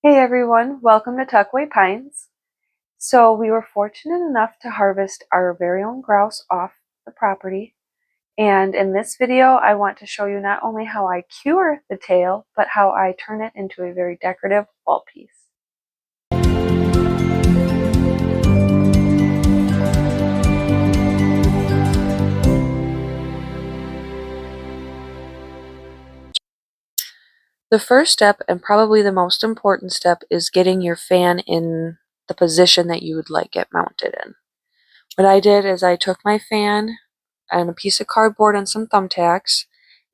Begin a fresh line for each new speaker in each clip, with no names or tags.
Hey everyone, welcome to Tuckaway Pines. So we were fortunate enough to harvest our very own grouse off the property. And in this video, I want to show you not only how I cure the tail, but how I turn it into a very decorative wall piece. The first step, and probably the most important step, is getting your fan in the position that you would like it mounted in. What I did is I took my fan and a piece of cardboard and some thumbtacks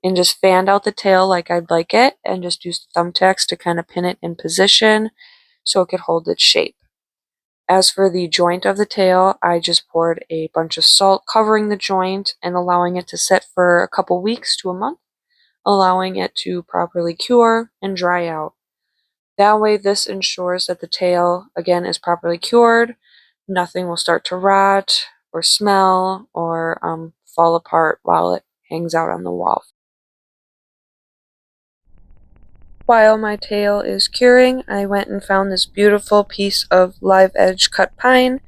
and just fanned out the tail like I'd like it and just used thumbtacks to kind of pin it in position so it could hold its shape. As for the joint of the tail, I just poured a bunch of salt covering the joint and allowing it to sit for a couple weeks to a month, allowing it to properly cure and dry out. That way this ensures that the tail, again, is properly cured. Nothing will start to rot or smell or fall apart while it hangs out on the wall. While my tail is curing, I went and found this beautiful piece of live edge cut pine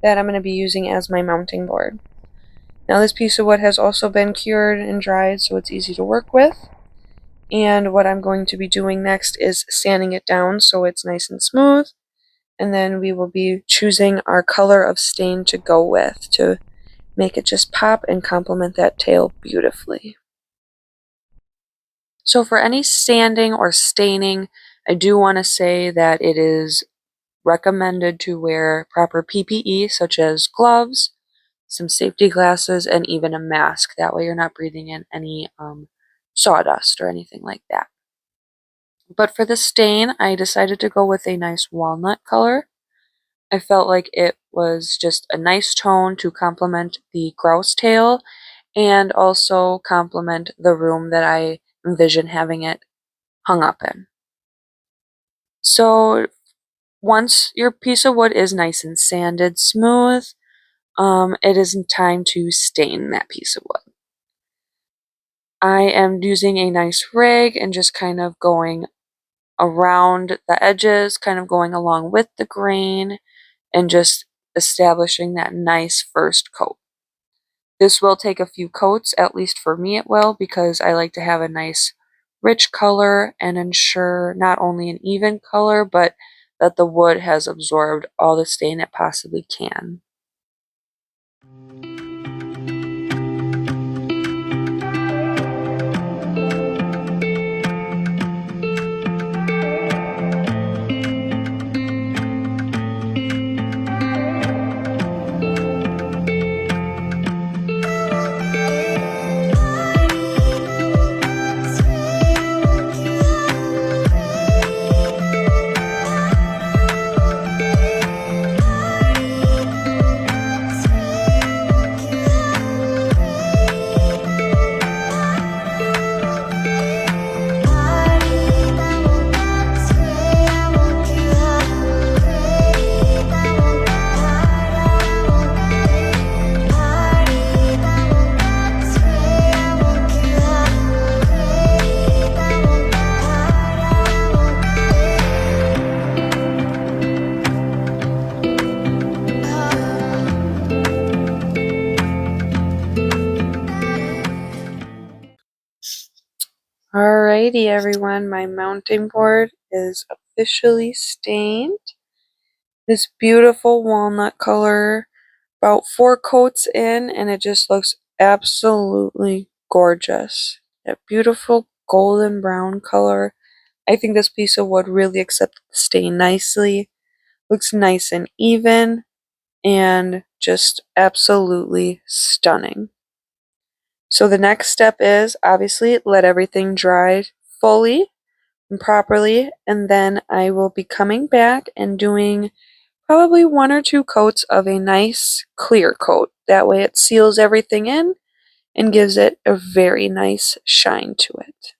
that I'm going to be using as my mounting board. Now this piece of wood has also been cured and dried, so it's easy to work with. And what I'm going to be doing next is sanding it down so it's nice and smooth. And then we will be choosing our color of stain to go with to make it just pop and complement that tail beautifully. So for any sanding or staining, I do want to say that it is recommended to wear proper PPE such as gloves, some safety glasses, and even a mask. That way you're not breathing in any sawdust or anything like that. But for the stain, I decided to go with a nice walnut color. I felt like it was just a nice tone to complement the grouse tail and also complement the room that I envision having it hung up in. So once your piece of wood is nice and sanded smooth, it is time to stain that piece of wood. I am using a nice rag and just kind of going around the edges, kind of going along with the grain, and just establishing that nice first coat. This will take a few coats, at least for me it will, because I like to have a nice rich color and ensure not only an even color, but that the wood has absorbed all the stain it possibly can. Alrighty everyone, my mounting board is officially stained. This beautiful walnut color, about 4 coats in, and it just looks absolutely gorgeous. That beautiful golden brown color. I think this piece of wood really accepted the stain nicely. Looks nice and even, and just absolutely stunning. So the next step is obviously let everything dry fully and properly, and then I will be coming back and doing probably 1 or 2 coats of a nice clear coat. That way it seals everything in and gives it a very nice shine to it.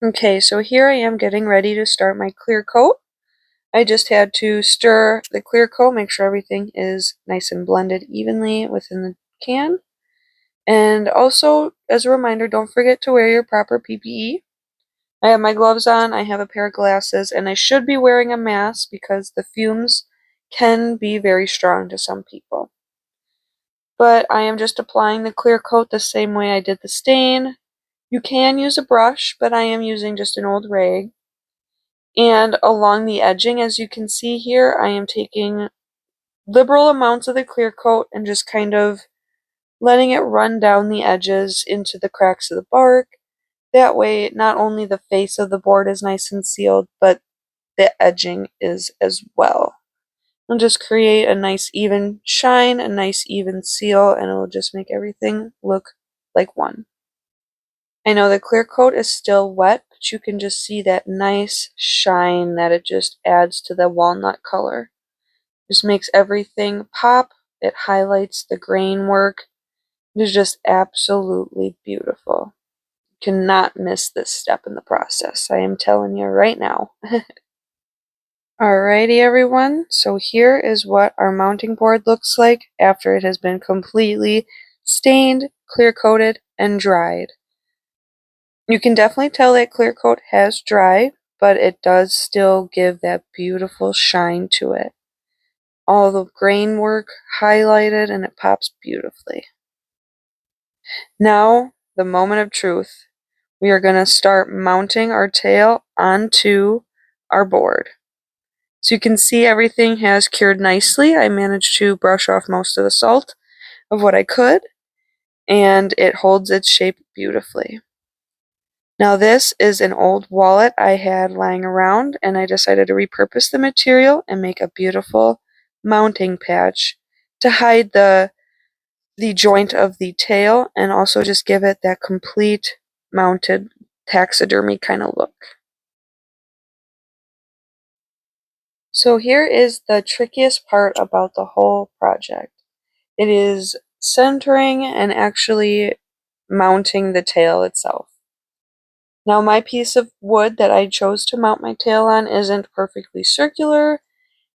Okay, so here I am getting ready to start my clear coat. I just had to stir the clear coat, make sure everything is nice and blended evenly within the can. And also, as a reminder, don't forget to wear your proper PPE. I have my gloves on, I have a pair of glasses, and I should be wearing a mask because the fumes can be very strong to some people. But I am just applying the clear coat the same way I did the stain. You can use a brush, but I am using just an old rag. And along the edging, as you can see here, I am taking liberal amounts of the clear coat and just kind of letting it run down the edges into the cracks of the bark. That way, not only the face of the board is nice and sealed, but the edging is as well. And just create a nice even shine, a nice even seal, and it'll just make everything look like one. I know the clear coat is still wet, but you can just see that nice shine that it just adds to the walnut color. Just makes everything pop. It highlights the grain work. It is just absolutely beautiful. You cannot miss this step in the process. I am telling you right now. Alrighty everyone, so here is what our mounting board looks like after it has been completely stained, clear coated, and dried. You can definitely tell that clear coat has dried, but it does still give that beautiful shine to it. All the grain work highlighted and it pops beautifully. Now, the moment of truth. We are going to start mounting our tail onto our board. So you can see everything has cured nicely. I managed to brush off most of the salt of what I could, and it holds its shape beautifully. Now this is an old wallet I had lying around, and I decided to repurpose the material and make a beautiful mounting patch to hide the joint of the tail and also just give it that complete mounted taxidermy kind of look. So here is the trickiest part about the whole project. It is centering and actually mounting the tail itself. Now my piece of wood that I chose to mount my tail on isn't perfectly circular,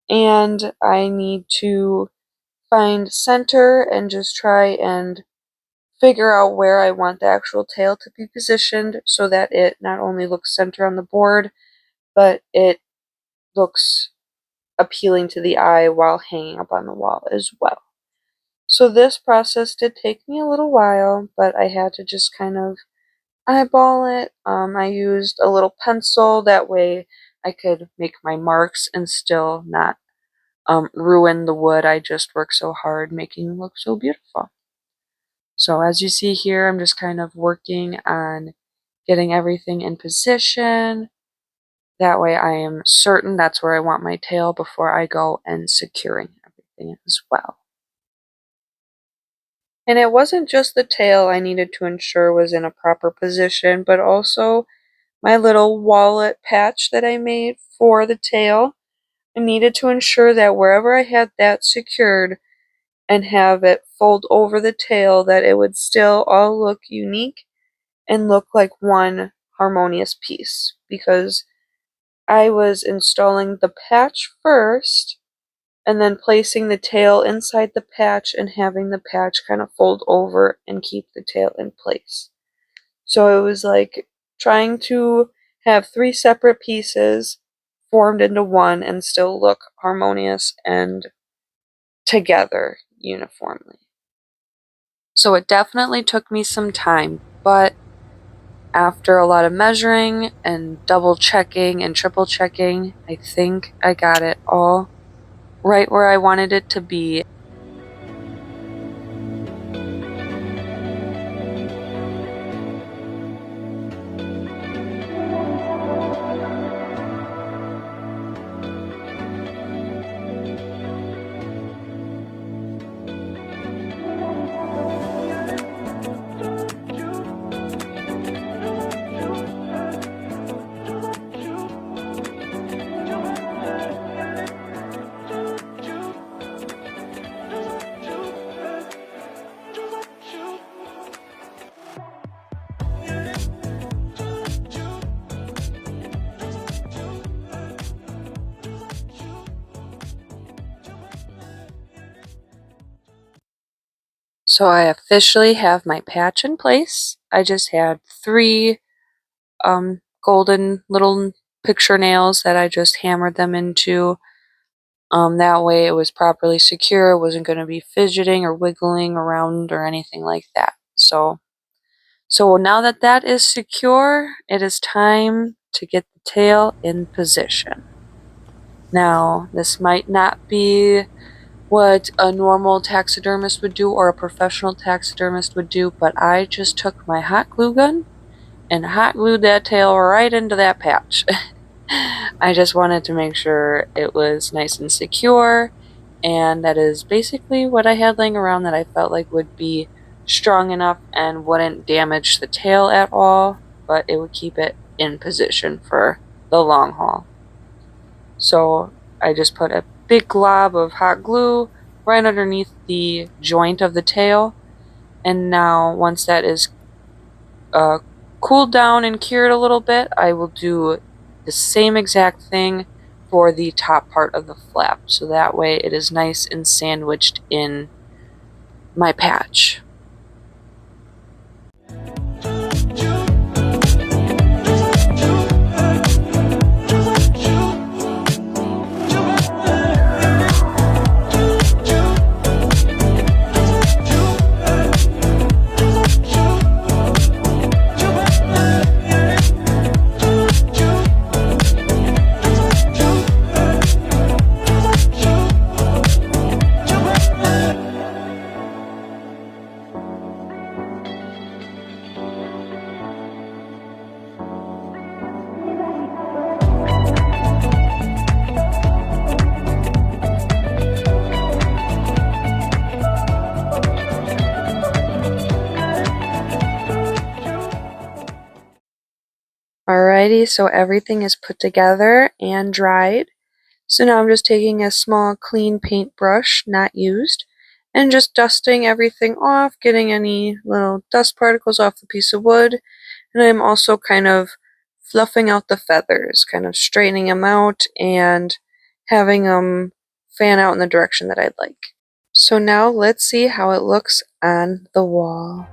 and I need to find center and just try and figure out where I want the actual tail to be positioned so that it not only looks center on the board, but it looks appealing to the eye while hanging up on the wall as well. So this process did take me a little while, but I had to just kind of eyeball it. I used a little pencil, that way I could make my marks and still not ruin the wood I just worked so hard making it look so beautiful. So as you see here, I'm just kind of working on getting everything in position. That way I am certain that's where I want my tail before I go and securing everything as well. And it wasn't just the tail I needed to ensure was in a proper position, but also my little wallet patch that I made for the tail. I needed to ensure that wherever I had that secured and have it fold over the tail, that it would still all look unique and look like one harmonious piece, because I was installing the patch first and then placing the tail inside the patch and having the patch kind of fold over and keep the tail in place. So it was like trying to have three separate pieces formed into one and still look harmonious and together uniformly. So it definitely took me some time, but after a lot of measuring and double checking and triple checking, I think I got it all right where I wanted it to be. So I officially have my patch in place. I just had three golden little picture nails that I just hammered them into. That way it was properly secure, it wasn't going to be fidgeting or wiggling around or anything like that. So now that that is secure, it is time to get the tail in position. Now, this might not be what a normal taxidermist would do or a professional taxidermist would do, but I just took my hot glue gun and hot glued that tail right into that patch. I just wanted to make sure it was nice and secure, and that is basically what I had laying around that I felt like would be strong enough and wouldn't damage the tail at all, but it would keep it in position for the long haul. So I just put a big glob of hot glue right underneath the joint of the tail, and now once that is cooled down and cured a little bit, I will do the same exact thing for the top part of the flap, so that way it is nice and sandwiched in my patch. Alrighty, so everything is put together and dried. So now I'm just taking a small clean paintbrush, not used, and just dusting everything off, getting any little dust particles off the piece of wood. And I'm also kind of fluffing out the feathers, kind of straightening them out and having them fan out in the direction that I'd like. So now let's see how it looks on the wall.